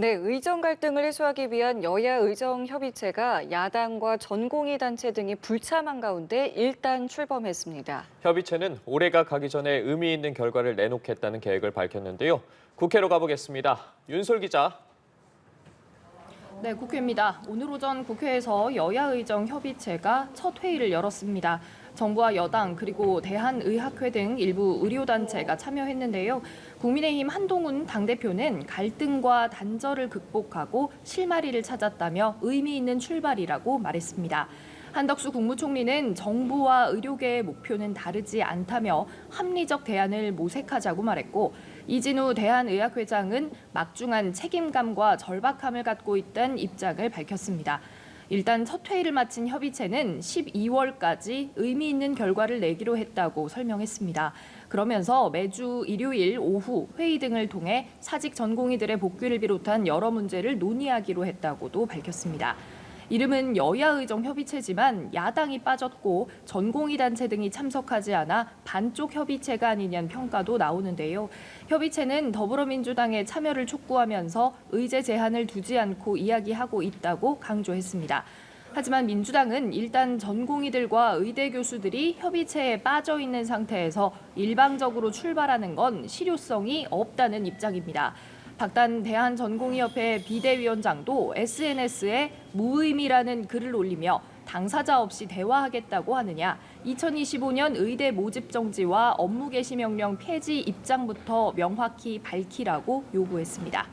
네, 의정 갈등을 해소하기 위한 여야 의정 협의체가 야당과 전공의 단체 등이 불참한 가운데 일단 출범했습니다. 협의체는 올해가 가기 전에 의미 있는 결과를 내놓겠다는 계획을 밝혔는데요. 국회로 가보겠습니다. 윤솔 기자. 네, 국회입니다. 오늘 오전 국회에서 여야 의정 협의체가 첫 회의를 열었습니다. 정부와 여당 그리고 대한의학회 등 일부 의료단체가 참여했는데요. 국민의힘 한동훈 당대표는 갈등과 단절을 극복하고 실마리를 찾았다며 의미 있는 출발이라고 말했습니다. 한덕수 국무총리는 정부와 의료계의 목표는 다르지 않다며 합리적 대안을 모색하자고 말했고, 이진우 대한의학회장은 막중한 책임감과 절박함을 갖고 있다는 입장을 밝혔습니다. 일단 첫 회의를 마친 협의체는 12월까지 의미 있는 결과를 내기로 했다고 설명했습니다. 그러면서 매주 일요일 오후 회의 등을 통해 사직 전공의들의 복귀를 비롯한 여러 문제를 논의하기로 했다고도 밝혔습니다. 이름은 여야의정 협의체지만 야당이 빠졌고 전공의 단체 등이 참석하지 않아 반쪽 협의체가 아니냐는 평가도 나오는데요. 협의체는 더불어민주당의 참여를 촉구하면서 의제 제한을 두지 않고 이야기하고 있다고 강조했습니다. 하지만 민주당은 일단 전공의들과 의대 교수들이 협의체에 빠져 있는 상태에서 일방적으로 출발하는 건 실효성이 없다는 입장입니다. 박단 대한전공의협회 비대위원장도 SNS에 무의미라는 글을 올리며 당사자 없이 대화하겠다고 하느냐, 2025년 의대 모집 정지와 업무 개시 명령 폐지 입장부터 명확히 밝히라고 요구했습니다.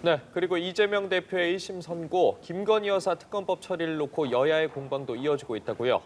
네, 그리고 이재명 대표의 1심 선고, 김건희 여사 특검법 처리를 놓고 여야의 공방도 이어지고 있다고요.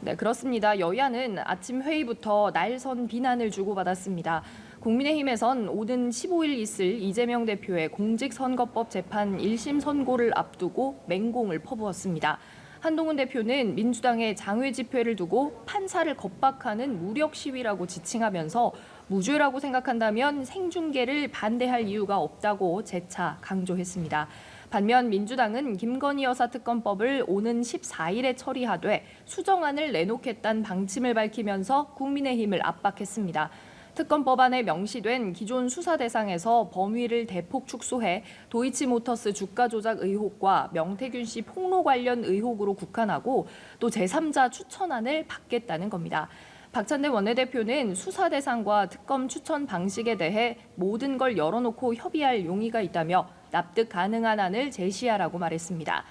네, 그렇습니다. 여야는 아침 회의부터 날선 비난을 주고받았습니다. 국민의힘에선 오는 15일 있을 이재명 대표의 공직선거법 재판 1심 선고를 앞두고 맹공을 퍼부었습니다. 한동훈 대표는 민주당의 장외 집회를 두고 판사를 겁박하는 무력 시위라고 지칭하면서 무죄라고 생각한다면 생중계를 반대할 이유가 없다고 재차 강조했습니다. 반면 민주당은 김건희 여사 특검법을 오는 14일에 처리하되 수정안을 내놓겠다는 방침을 밝히면서 국민의힘을 압박했습니다. 특검 법안에 명시된 기존 수사 대상에서 범위를 대폭 축소해 도이치모터스 주가 조작 의혹과 명태균 씨 폭로 관련 의혹으로 국한하고 또 제3자 추천안을 받겠다는 겁니다. 박찬대 원내대표는 수사 대상과 특검 추천 방식에 대해 모든 걸 열어놓고 협의할 용의가 있다며 납득 가능한 안을 제시하라고 말했습니다.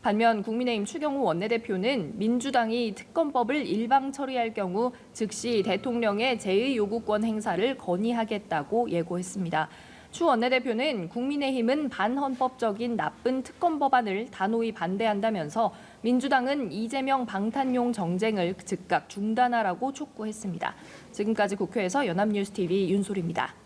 반면 국민의힘 추경호 원내대표는 민주당이 특검법을 일방 처리할 경우 즉시 대통령의 제의 요구권 행사를 건의하겠다고 예고했습니다. 추 원내대표는 국민의힘은 반헌법적인 나쁜 특검 법안을 단호히 반대한다면서 민주당은 이재명 방탄용 정쟁을 즉각 중단하라고 촉구했습니다. 지금까지 국회에서 연합뉴스TV 윤솔입니다.